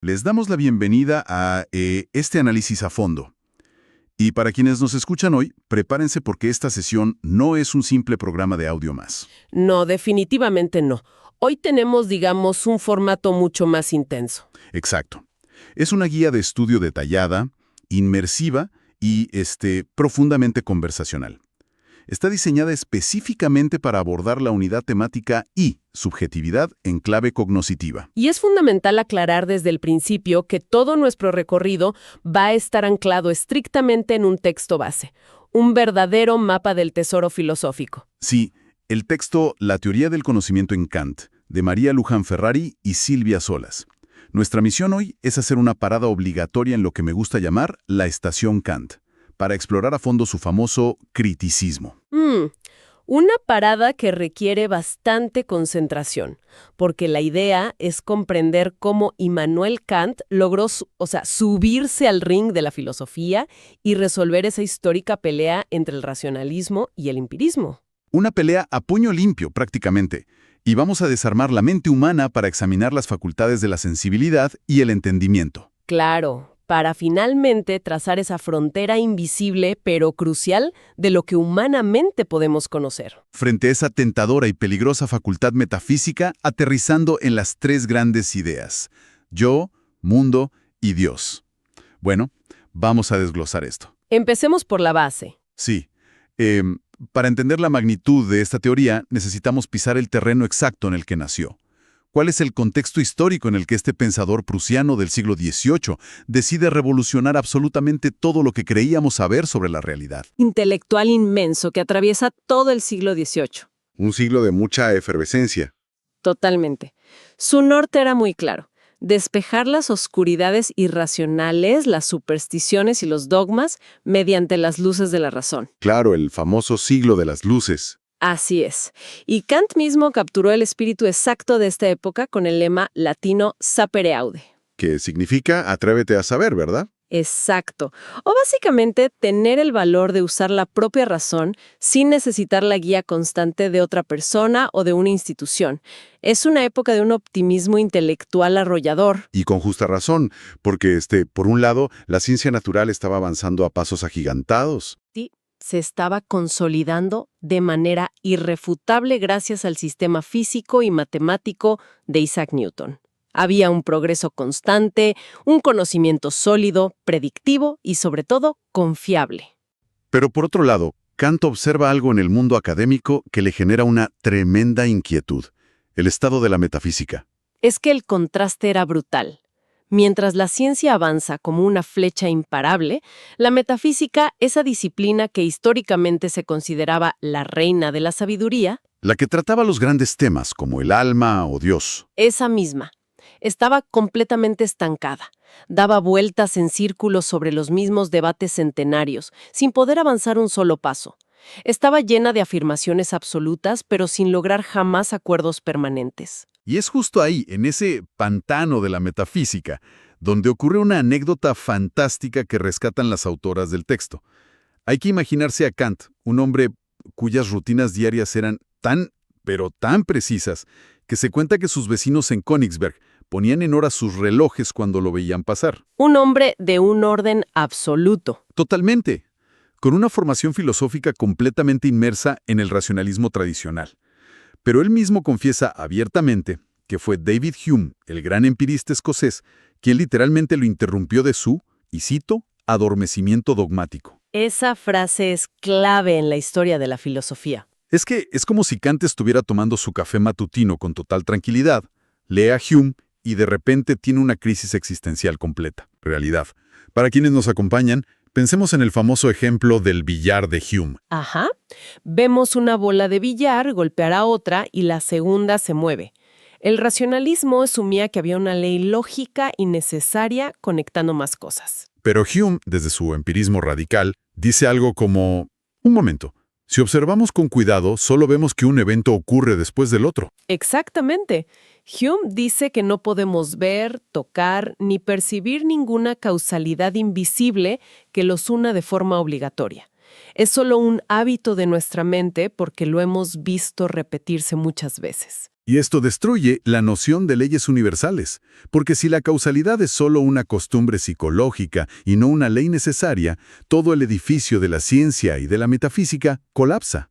Les damos la bienvenida a este análisis a fondo. Y para quienes nos escuchan hoy, prepárense porque esta sesión no es un simple programa de audio más. No, definitivamente no. Hoy tenemos, digamos, un formato mucho más intenso. Exacto. Es una guía de estudio detallada, inmersiva y profundamente conversacional. Está diseñada específicamente para abordar la unidad temática y subjetividad en clave cognoscitiva. Y es fundamental aclarar desde el principio que todo nuestro recorrido va a estar anclado estrictamente en un texto base, un verdadero mapa del tesoro filosófico. Sí, el texto La teoría del conocimiento en Kant, de María Luján Ferrari y Silvia Solas. Nuestra misión hoy es hacer una parada obligatoria en lo que me gusta llamar la estación Kant, para explorar a fondo su famoso criticismo. Una parada que requiere bastante concentración, porque la idea es comprender cómo Immanuel Kant logró, subirse al ring de la filosofía y resolver esa histórica pelea entre el racionalismo y el empirismo. Una pelea a puño limpio, prácticamente. Y vamos a desarmar la mente humana para examinar las facultades de la sensibilidad y el entendimiento. Claro, para finalmente trazar esa frontera invisible pero crucial de lo que humanamente podemos conocer. Frente a esa tentadora y peligrosa facultad metafísica, aterrizando en las tres grandes ideas: yo, mundo y Dios. Bueno, vamos a desglosar esto. Empecemos por la base. Sí. Para entender la magnitud de esta teoría, necesitamos pisar el terreno exacto en el que nació. ¿Cuál es el contexto histórico en el que este pensador prusiano del siglo XVIII decide revolucionar absolutamente todo lo que creíamos saber sobre la realidad? Intelectual inmenso que atraviesa todo el siglo XVIII. Un siglo de mucha efervescencia. Totalmente. Su norte era muy claro: despejar las oscuridades irracionales, las supersticiones y los dogmas mediante las luces de la razón. Claro, el famoso siglo de las luces. Así es. Y Kant mismo capturó el espíritu exacto de esta época con el lema latino sapere aude. Que significa atrévete a saber, ¿verdad? Exacto. O básicamente tener el valor de usar la propia razón sin necesitar la guía constante de otra persona o de una institución. Es una época de un optimismo intelectual arrollador. Y con justa razón, porque por un lado, la ciencia natural estaba avanzando a pasos agigantados. Sí, se estaba consolidando de manera irrefutable gracias al sistema físico y matemático de Isaac Newton. Había un progreso constante, un conocimiento sólido, predictivo y, sobre todo, confiable. Pero por otro lado, Kant observa algo en el mundo académico que le genera una tremenda inquietud: el estado de la metafísica. Es que el contraste era brutal. Mientras la ciencia avanza como una flecha imparable, la metafísica, esa disciplina que históricamente se consideraba la reina de la sabiduría, La que trataba los grandes temas como el alma o Dios. esa misma, estaba completamente estancada. Daba vueltas en círculos sobre los mismos debates centenarios, sin poder avanzar un solo paso. Estaba llena de afirmaciones absolutas, pero sin lograr jamás acuerdos permanentes. Y es justo ahí, en ese pantano de la metafísica, donde ocurre una anécdota fantástica que rescatan las autoras del texto. Hay que imaginarse a Kant, un hombre cuyas rutinas diarias eran pero tan precisas, que se cuenta que sus vecinos en Königsberg ponían en hora sus relojes cuando lo veían pasar. Un hombre de un orden absoluto. Totalmente. Con una formación filosófica completamente inmersa en el racionalismo tradicional. Pero él mismo confiesa abiertamente que fue David Hume, el gran empirista escocés, quien literalmente lo interrumpió de su, y cito, adormecimiento dogmático. Esa frase es clave en la historia de la filosofía. Es que es como si Kant estuviera tomando su café matutino con total tranquilidad, lee a Hume y de repente tiene una crisis existencial completa. Realidad. Para quienes nos acompañan, pensemos en el famoso ejemplo del billar de Hume. Ajá. Vemos una bola de billar golpear a otra y la segunda se mueve. El racionalismo asumía que había una ley lógica y necesaria conectando más cosas. Pero Hume, desde su empirismo radical, dice algo como: un momento, si observamos con cuidado, solo vemos que un evento ocurre después del otro. Exactamente. Hume dice que no podemos ver, tocar ni percibir ninguna causalidad invisible que los una de forma obligatoria. Es solo un hábito de nuestra mente porque lo hemos visto repetirse muchas veces. Y esto destruye la noción de leyes universales, porque si la causalidad es solo una costumbre psicológica y no una ley necesaria, todo el edificio de la ciencia y de la metafísica colapsa.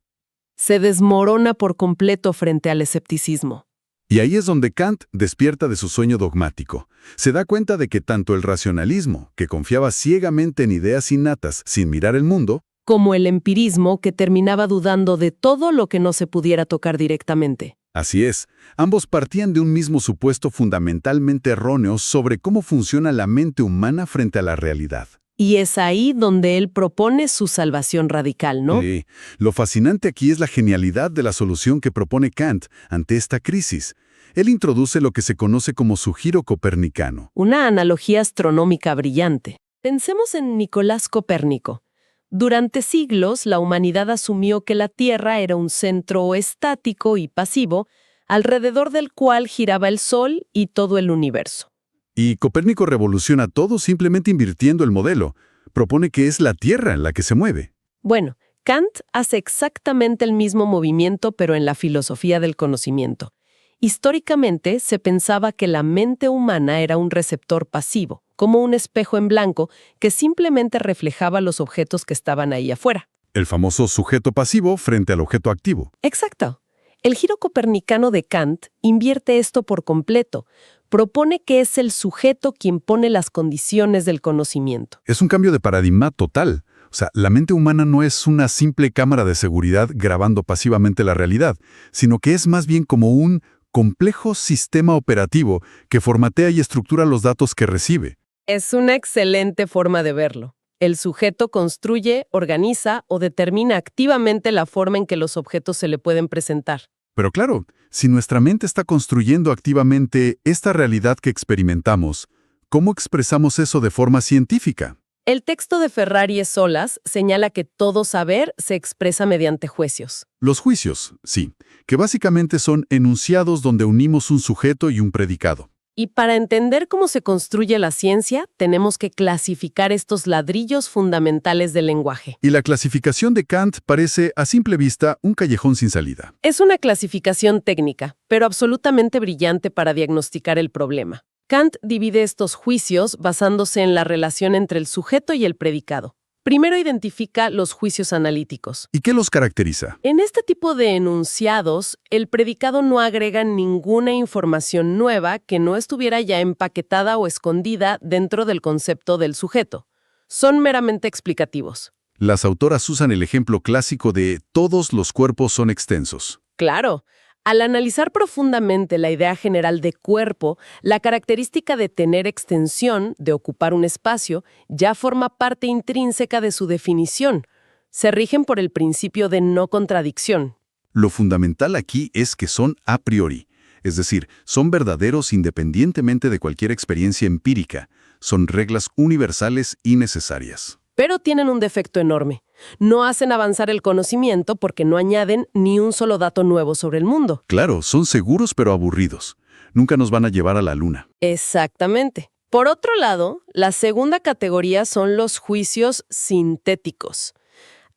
Se desmorona por completo frente al escepticismo. Y ahí es donde Kant despierta de su sueño dogmático. Se da cuenta de que tanto el racionalismo, que confiaba ciegamente en ideas innatas sin mirar el mundo, Como el empirismo, que terminaba dudando de todo lo que no se pudiera tocar directamente. así es, ambos partían de un mismo supuesto fundamentalmente erróneo sobre cómo funciona la mente humana frente a la realidad. Y es ahí donde él propone su salvación radical, ¿no? Sí, lo fascinante aquí es la genialidad de la solución que propone Kant ante esta crisis. Él introduce lo que se conoce como su giro copernicano. Una analogía astronómica brillante. Pensemos en Nicolás Copérnico. Durante siglos, la humanidad asumió que la Tierra era un centro estático y pasivo, alrededor del cual giraba el Sol y todo el universo. Y Copérnico revoluciona todo simplemente invirtiendo el modelo. Propone que es la Tierra en la que se mueve. Bueno, Kant hace exactamente el mismo movimiento, pero en la filosofía del conocimiento. Históricamente, se pensaba que la mente humana era un receptor pasivo, como un espejo en blanco que simplemente reflejaba los objetos que estaban ahí afuera. El famoso sujeto pasivo frente al objeto activo. Exacto. El giro copernicano de Kant invierte esto por completo. Propone que es el sujeto quien pone las condiciones del conocimiento. Es un cambio de paradigma total. O sea, la mente humana no es una simple cámara de seguridad grabando pasivamente la realidad, sino que es más bien como un complejo sistema operativo que formatea y estructura los datos que recibe. Es una excelente forma de verlo. El sujeto construye, organiza o determina activamente la forma en que los objetos se le pueden presentar. Pero claro, si nuestra mente está construyendo activamente esta realidad que experimentamos, ¿cómo expresamos eso de forma científica? El texto de Ferrari Solas señala que todo saber se expresa mediante juicios. Los juicios, sí, que básicamente son enunciados donde unimos un sujeto y un predicado. Y para entender cómo se construye la ciencia, tenemos que clasificar estos ladrillos fundamentales del lenguaje. Y la clasificación de Kant parece, a simple vista, un callejón sin salida. Es una clasificación técnica, pero absolutamente brillante para diagnosticar el problema. Kant divide estos juicios basándose en la relación entre el sujeto y el predicado. Primero identifica los juicios analíticos. ¿Y qué los caracteriza? En este tipo de enunciados, el predicado no agrega ninguna información nueva que no estuviera ya empaquetada o escondida dentro del concepto del sujeto. Son meramente explicativos. Las autoras usan el ejemplo clásico de todos los cuerpos son extensos. Claro. Al analizar profundamente la idea general de cuerpo, la característica de tener extensión, de ocupar un espacio, ya forma parte intrínseca de su definición. Se rigen por el principio de no contradicción. Lo fundamental aquí es que son a priori, es decir, son verdaderos independientemente de cualquier experiencia empírica. Son reglas universales y necesarias. Pero tienen un defecto enorme. No hacen avanzar el conocimiento porque no añaden ni un solo dato nuevo sobre el mundo. Claro, son seguros pero aburridos. Nunca nos van a llevar a la luna. Exactamente. Por otro lado, la segunda categoría son los juicios sintéticos.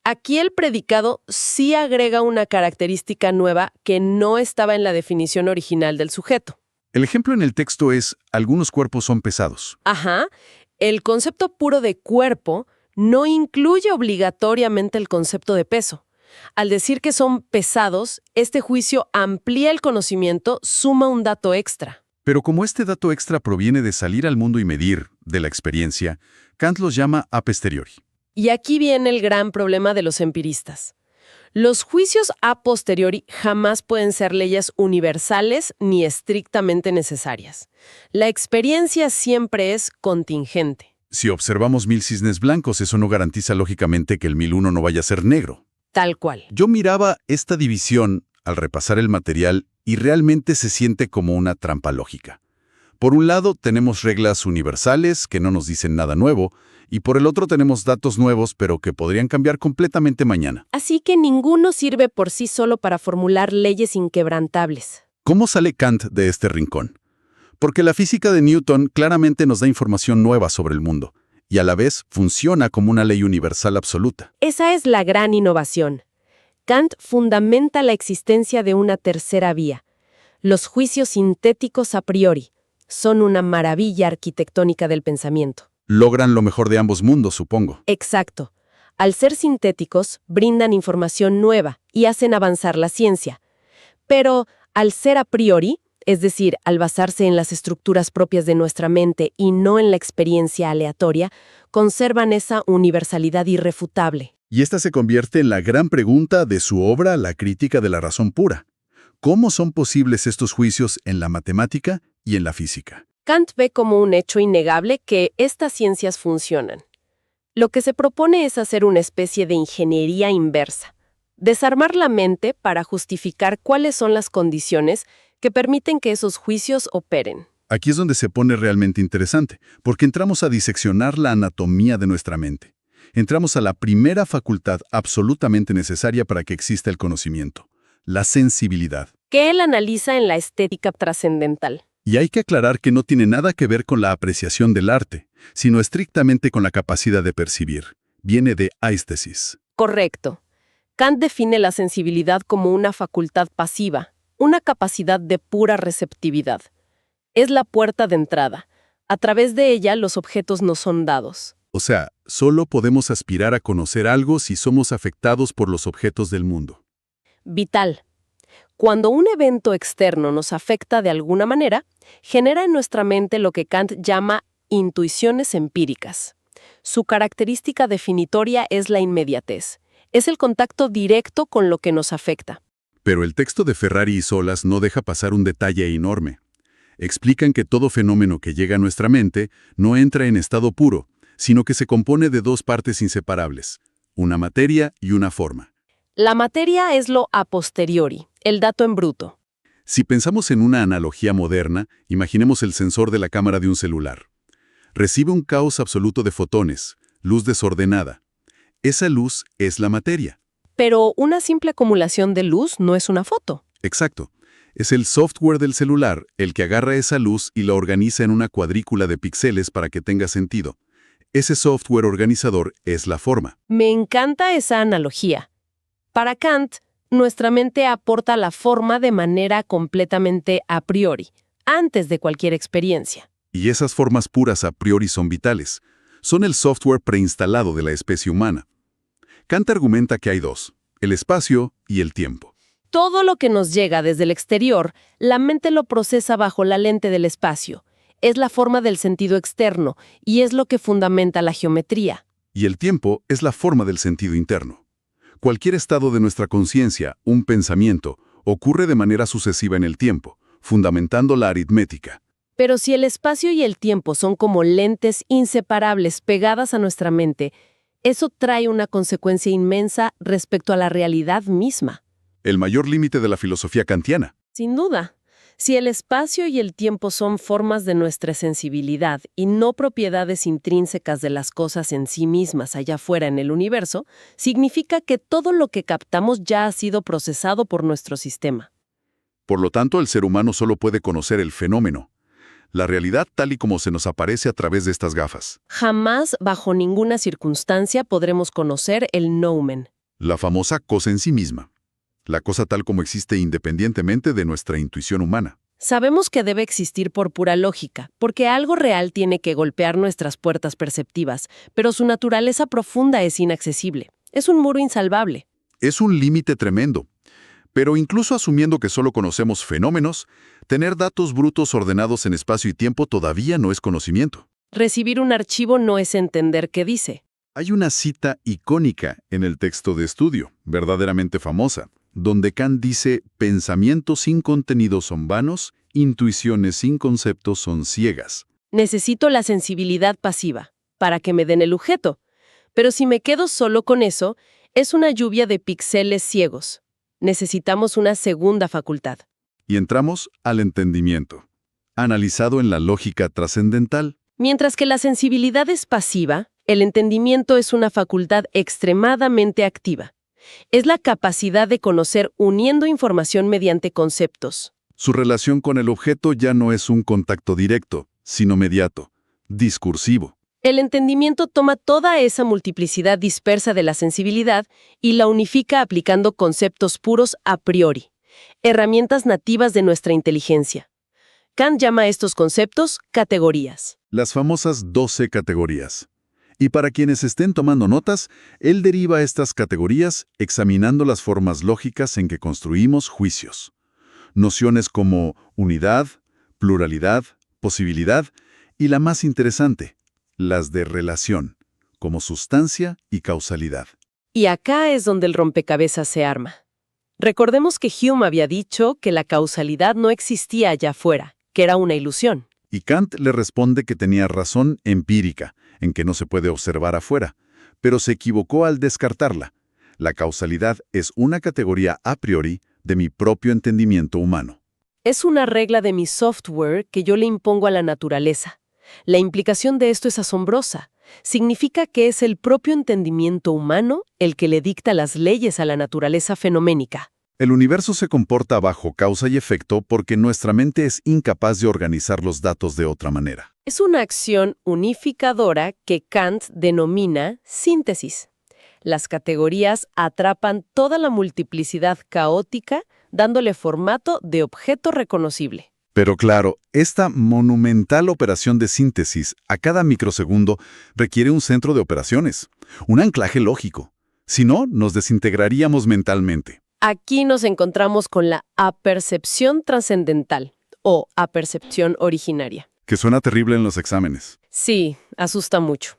Aquí el predicado sí agrega una característica nueva que no estaba en la definición original del sujeto. El ejemplo en el texto es, algunos cuerpos son pesados. Ajá. El concepto puro de cuerpo no incluye obligatoriamente el concepto de peso. Al decir que son pesados, este juicio amplía el conocimiento, suma un dato extra. Pero como este dato extra proviene de salir al mundo y medir, de la experiencia, Kant los llama a posteriori. Y aquí viene el gran problema de los empiristas. Los juicios a posteriori jamás pueden ser leyes universales ni estrictamente necesarias. La experiencia siempre es contingente. Si observamos 1000 cisnes blancos, eso no garantiza lógicamente que el 1001 no vaya a ser negro. Tal cual. Yo miraba esta división al repasar el material y realmente se siente como una trampa lógica. Por un lado, tenemos reglas universales que no nos dicen nada nuevo, y por el otro tenemos datos nuevos pero que podrían cambiar completamente mañana. Así que ninguno sirve por sí solo para formular leyes inquebrantables. ¿Cómo sale Kant de este rincón? Porque la física de Newton claramente nos da información nueva sobre el mundo, y a la vez funciona como una ley universal absoluta. Esa es la gran innovación. Kant fundamenta la existencia de una tercera vía. Los juicios sintéticos a priori son una maravilla arquitectónica del pensamiento. Logran lo mejor de ambos mundos, supongo. Exacto. Al ser sintéticos, brindan información nueva y hacen avanzar la ciencia. Pero al ser a priori, es decir, al basarse en las estructuras propias de nuestra mente y no en la experiencia aleatoria, conservan esa universalidad irrefutable. Y esta se convierte en la gran pregunta de su obra La crítica de la razón pura. ¿Cómo son posibles estos juicios en la matemática y en la física? Kant ve como un hecho innegable que estas ciencias funcionan. Lo que se propone es hacer una especie de ingeniería inversa, desarmar la mente para justificar cuáles son las condiciones que permiten que esos juicios operen. Aquí es donde se pone realmente interesante, porque entramos a diseccionar la anatomía de nuestra mente. Entramos a la primera facultad absolutamente necesaria para que exista el conocimiento, la sensibilidad. Que él analiza en la estética trascendental. Y hay que aclarar que no tiene nada que ver con la apreciación del arte, sino estrictamente con la capacidad de percibir. Viene de aistesis. Correcto. Kant define la sensibilidad como una facultad pasiva, una capacidad de pura receptividad. Es la puerta de entrada. A través de ella los objetos nos son dados. O sea, solo podemos aspirar a conocer algo si somos afectados por los objetos del mundo. Vital. Cuando un evento externo nos afecta de alguna manera, genera en nuestra mente lo que Kant llama intuiciones empíricas. Su característica definitoria es la inmediatez. Es el contacto directo con lo que nos afecta. Pero el texto de Ferrari y Solas no deja pasar un detalle enorme. Explican que todo fenómeno que llega a nuestra mente no entra en estado puro, sino que se compone de dos partes inseparables, una materia y una forma. La materia es lo a posteriori, el dato en bruto. Si pensamos en una analogía moderna, imaginemos el sensor de la cámara de un celular. Recibe un caos absoluto de fotones, luz desordenada. Esa luz es la materia. Pero una simple acumulación de luz no es una foto. Exacto. Es el software del celular el que agarra esa luz y la organiza en una cuadrícula de píxeles para que tenga sentido. Ese software organizador es la forma. Me encanta esa analogía. Para Kant, nuestra mente aporta la forma de manera completamente a priori, antes de cualquier experiencia. Y esas formas puras a priori son vitales. Son el software preinstalado de la especie humana. Kant argumenta que hay dos, el espacio y el tiempo. Todo lo que nos llega desde el exterior, la mente lo procesa bajo la lente del espacio. Es la forma del sentido externo y es lo que fundamenta la geometría. Y el tiempo es la forma del sentido interno. Cualquier estado de nuestra conciencia, un pensamiento, ocurre de manera sucesiva en el tiempo, fundamentando la aritmética. Pero si el espacio y el tiempo son como lentes inseparables pegadas a nuestra mente, eso trae una consecuencia inmensa respecto a la realidad misma. El mayor límite de la filosofía kantiana. Sin duda. Si el espacio y el tiempo son formas de nuestra sensibilidad y no propiedades intrínsecas de las cosas en sí mismas allá afuera en el universo, significa que todo lo que captamos ya ha sido procesado por nuestro sistema. Por lo tanto, el ser humano solo puede conocer el fenómeno, la realidad tal y como se nos aparece a través de estas gafas. Jamás, bajo ninguna circunstancia, podremos conocer el noumen. La famosa cosa en sí misma. La cosa tal como existe independientemente de nuestra intuición humana. Sabemos que debe existir por pura lógica, porque algo real tiene que golpear nuestras puertas perceptivas, pero su naturaleza profunda es inaccesible. Es un muro insalvable. Es un límite tremendo. Pero incluso asumiendo que solo conocemos fenómenos, tener datos brutos ordenados en espacio y tiempo todavía no es conocimiento. Recibir un archivo no es entender qué dice. Hay una cita icónica en el texto de estudio, verdaderamente famosa, donde Kant dice, pensamientos sin contenido son vanos, intuiciones sin conceptos son ciegas. Necesito la sensibilidad pasiva, para que me den el objeto. Pero si me quedo solo con eso, es una lluvia de píxeles ciegos. Necesitamos una segunda facultad. Y entramos al entendimiento, analizado en la lógica trascendental. Mientras que la sensibilidad es pasiva, el entendimiento es una facultad extremadamente activa. Es la capacidad de conocer uniendo información mediante conceptos. Su relación con el objeto ya no es un contacto directo, sino mediato, discursivo. El entendimiento toma toda esa multiplicidad dispersa de la sensibilidad y la unifica aplicando conceptos puros a priori. herramientas nativas de nuestra inteligencia. Kant llama a estos conceptos categorías. Las famosas 12 categorías. Y para quienes estén tomando notas, él deriva estas categorías examinando las formas lógicas en que construimos juicios. Nociones como unidad, pluralidad, posibilidad y la más interesante, las de relación, como sustancia y causalidad. Y acá es donde el rompecabezas se arma. Recordemos que Hume había dicho que la causalidad no existía allá afuera, que era una ilusión. Y Kant le responde que tenía razón empírica, en que no se puede observar afuera, pero se equivocó al descartarla. La causalidad es una categoría a priori de mi propio entendimiento humano. Es una regla de mi software que yo le impongo a la naturaleza. La implicación de esto es asombrosa. Significa que es el propio entendimiento humano el que le dicta las leyes a la naturaleza fenoménica. El universo se comporta bajo causa y efecto porque nuestra mente es incapaz de organizar los datos de otra manera. Es una acción unificadora que Kant denomina síntesis. Las categorías atrapan toda la multiplicidad caótica, dándole formato de objeto reconocible. Pero claro, esta monumental operación de síntesis a cada microsegundo requiere un centro de operaciones, un anclaje lógico. Si no, nos desintegraríamos mentalmente. Aquí nos encontramos con la apercepción trascendental o apercepción originaria. Que suena terrible en los exámenes. Sí, asusta mucho.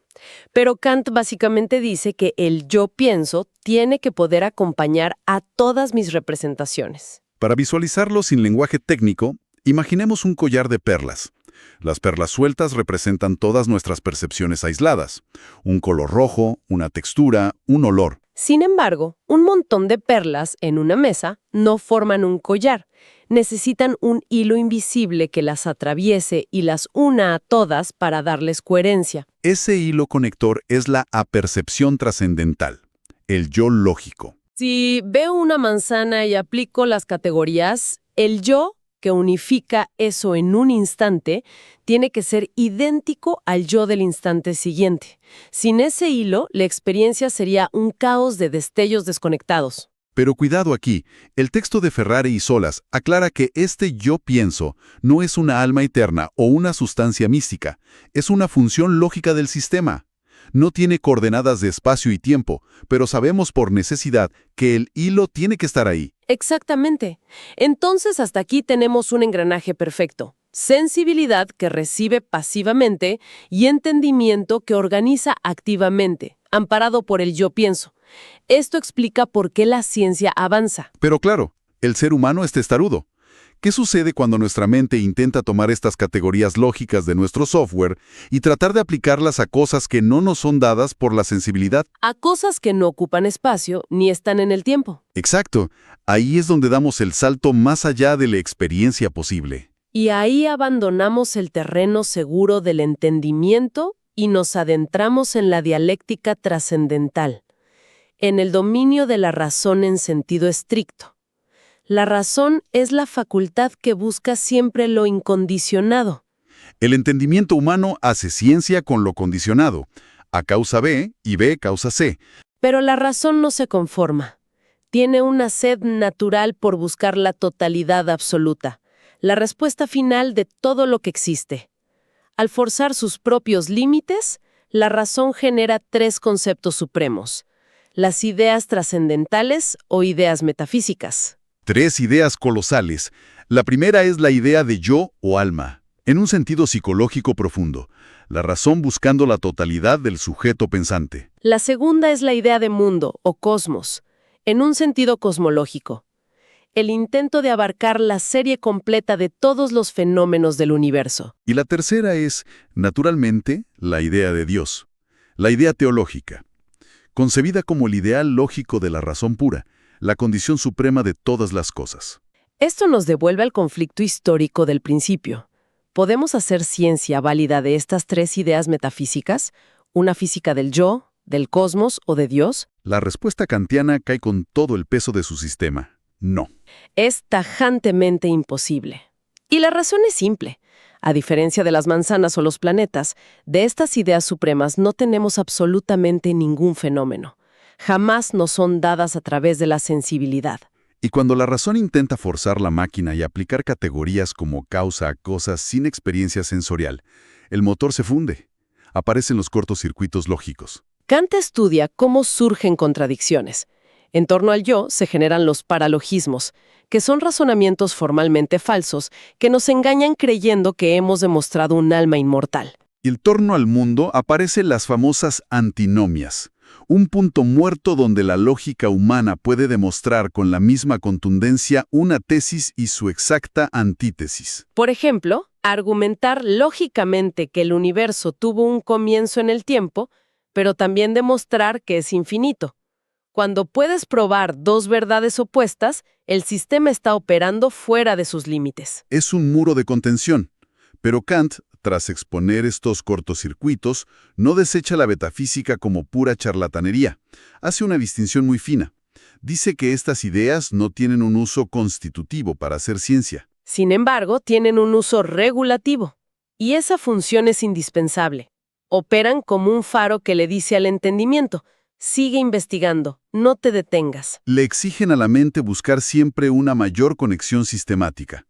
Pero Kant básicamente dice que el yo pienso tiene que poder acompañar a todas mis representaciones. Para visualizarlo sin lenguaje técnico, imaginemos un collar de perlas. Las perlas sueltas representan todas nuestras percepciones aisladas. Un color rojo, una textura, un olor. Sin embargo, un montón de perlas en una mesa no forman un collar. Necesitan un hilo invisible que las atraviese y las una a todas para darles coherencia. Ese hilo conector es la apercepción trascendental, el yo lógico. Si veo una manzana y aplico las categorías, el yo, que unifica eso en un instante, tiene que ser idéntico al yo del instante siguiente. Sin ese hilo, la experiencia sería un caos de destellos desconectados. Pero cuidado aquí, el texto de Ferrari y Solas aclara que este yo pienso no es una alma eterna o una sustancia mística, es una función lógica del sistema. No tiene coordenadas de espacio y tiempo, pero sabemos por necesidad que el hilo tiene que estar ahí. Exactamente. Entonces hasta aquí tenemos un engranaje perfecto. Sensibilidad que recibe pasivamente y entendimiento que organiza activamente, amparado por el yo pienso. Esto explica por qué la ciencia avanza. Pero claro, el ser humano es testarudo. ¿Qué sucede cuando nuestra mente intenta tomar estas categorías lógicas de nuestro software y tratar de aplicarlas a cosas que no nos son dadas por la sensibilidad? A cosas que no ocupan espacio ni están en el tiempo. Exacto. Ahí es donde damos el salto más allá de la experiencia posible. Y ahí abandonamos el terreno seguro del entendimiento y nos adentramos en la dialéctica trascendental, en el dominio de la razón en sentido estricto. La razón es la facultad que busca siempre lo incondicionado. El entendimiento humano hace ciencia con lo condicionado. A causa B y B causa C. Pero la razón no se conforma. Tiene una sed natural por buscar la totalidad absoluta, la respuesta final de todo lo que existe. Al forzar sus propios límites, la razón genera tres conceptos supremos: las ideas trascendentales o ideas metafísicas. Tres ideas colosales. La primera es la idea de yo o alma, en un sentido psicológico profundo, la razón buscando la totalidad del sujeto pensante. La segunda es la idea de mundo o cosmos, en un sentido cosmológico, el intento de abarcar la serie completa de todos los fenómenos del universo. Y la tercera es, naturalmente, la idea de Dios, la idea teológica, concebida como el ideal lógico de la razón pura, la condición suprema de todas las cosas. Esto nos devuelve al conflicto histórico del principio. ¿Podemos hacer ciencia válida de estas tres ideas metafísicas? ¿Una física del yo, del cosmos o de Dios? La respuesta kantiana cae con todo el peso de su sistema. No. Es tajantemente imposible. Y la razón es simple. A diferencia de las manzanas o los planetas, de estas ideas supremas no tenemos absolutamente ningún fenómeno. Jamás nos son dadas a través de la sensibilidad. Y cuando la razón intenta forzar la máquina y aplicar categorías como causa a cosas sin experiencia sensorial, el motor se funde. Aparecen los cortocircuitos lógicos. Kant estudia cómo surgen contradicciones. En torno al yo se generan los paralogismos, que son razonamientos formalmente falsos que nos engañan creyendo que hemos demostrado un alma inmortal. Y en torno al mundo aparecen las famosas antinomias, un punto muerto donde la lógica humana puede demostrar con la misma contundencia una tesis y su exacta antítesis. Por ejemplo, argumentar lógicamente que el universo tuvo un comienzo en el tiempo, pero también demostrar que es infinito. Cuando puedes probar dos verdades opuestas, el sistema está operando fuera de sus límites. Es un muro de contención, pero Kant, tras exponer estos cortocircuitos, no desecha la metafísica como pura charlatanería. Hace una distinción muy fina. Dice que estas ideas no tienen un uso constitutivo para hacer ciencia. Sin embargo, tienen un uso regulativo, y esa función es indispensable. Operan como un faro que le dice al entendimiento: sigue investigando, no te detengas. Le exigen a la mente buscar siempre una mayor conexión sistemática,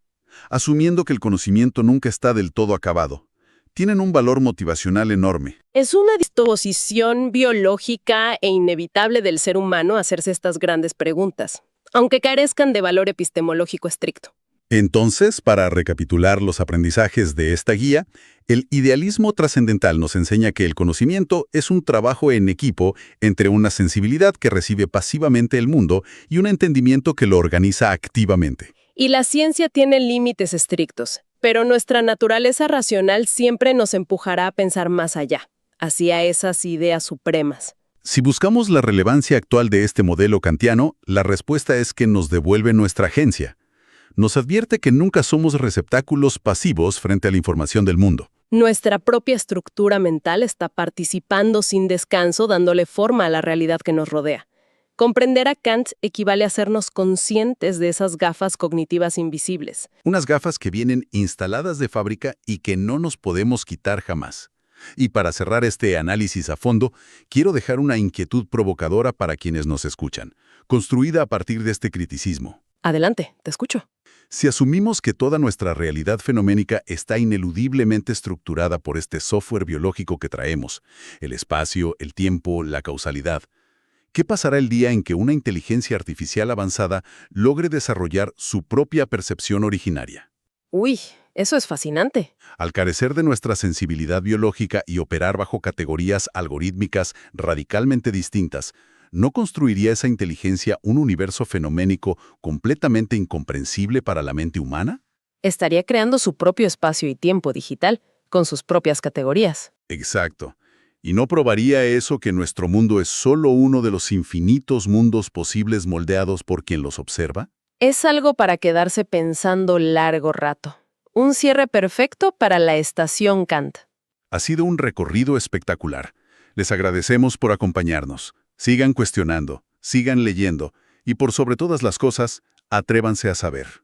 asumiendo que el conocimiento nunca está del todo acabado. Tienen un valor motivacional enorme. Es una disposición biológica e inevitable del ser humano hacerse estas grandes preguntas, aunque carezcan de valor epistemológico estricto. Entonces, para recapitular los aprendizajes de esta guía, el idealismo trascendental nos enseña que el conocimiento es un trabajo en equipo entre una sensibilidad que recibe pasivamente el mundo y un entendimiento que lo organiza activamente. Y la ciencia tiene límites estrictos, pero nuestra naturaleza racional siempre nos empujará a pensar más allá, hacia esas ideas supremas. Si buscamos la relevancia actual de este modelo kantiano, la respuesta es que nos devuelve nuestra agencia. Nos advierte que nunca somos receptáculos pasivos frente a la información del mundo. Nuestra propia estructura mental está participando sin descanso, dándole forma a la realidad que nos rodea. Comprender a Kant equivale a hacernos conscientes de esas gafas cognitivas invisibles. Unas gafas que vienen instaladas de fábrica y que no nos podemos quitar jamás. Y para cerrar este análisis a fondo, quiero dejar una inquietud provocadora para quienes nos escuchan, construida a partir de este criticismo. Adelante, te escucho. Si asumimos que toda nuestra realidad fenoménica está ineludiblemente estructurada por este software biológico que traemos, el espacio, el tiempo, la causalidad, ¿qué pasará el día en que una inteligencia artificial avanzada logre desarrollar su propia percepción originaria? Uy, eso es fascinante. Al carecer de nuestra sensibilidad biológica y operar bajo categorías algorítmicas radicalmente distintas, ¿no construiría esa inteligencia un universo fenoménico completamente incomprensible para la mente humana? Estaría creando su propio espacio y tiempo digital, con sus propias categorías. Exacto. ¿Y no probaría eso que nuestro mundo es solo uno de los infinitos mundos posibles moldeados por quien los observa? Es algo para quedarse pensando largo rato. Un cierre perfecto para la estación Kant. Ha sido un recorrido espectacular. Les agradecemos por acompañarnos. Sigan cuestionando, sigan leyendo y por sobre todas las cosas, atrévanse a saber.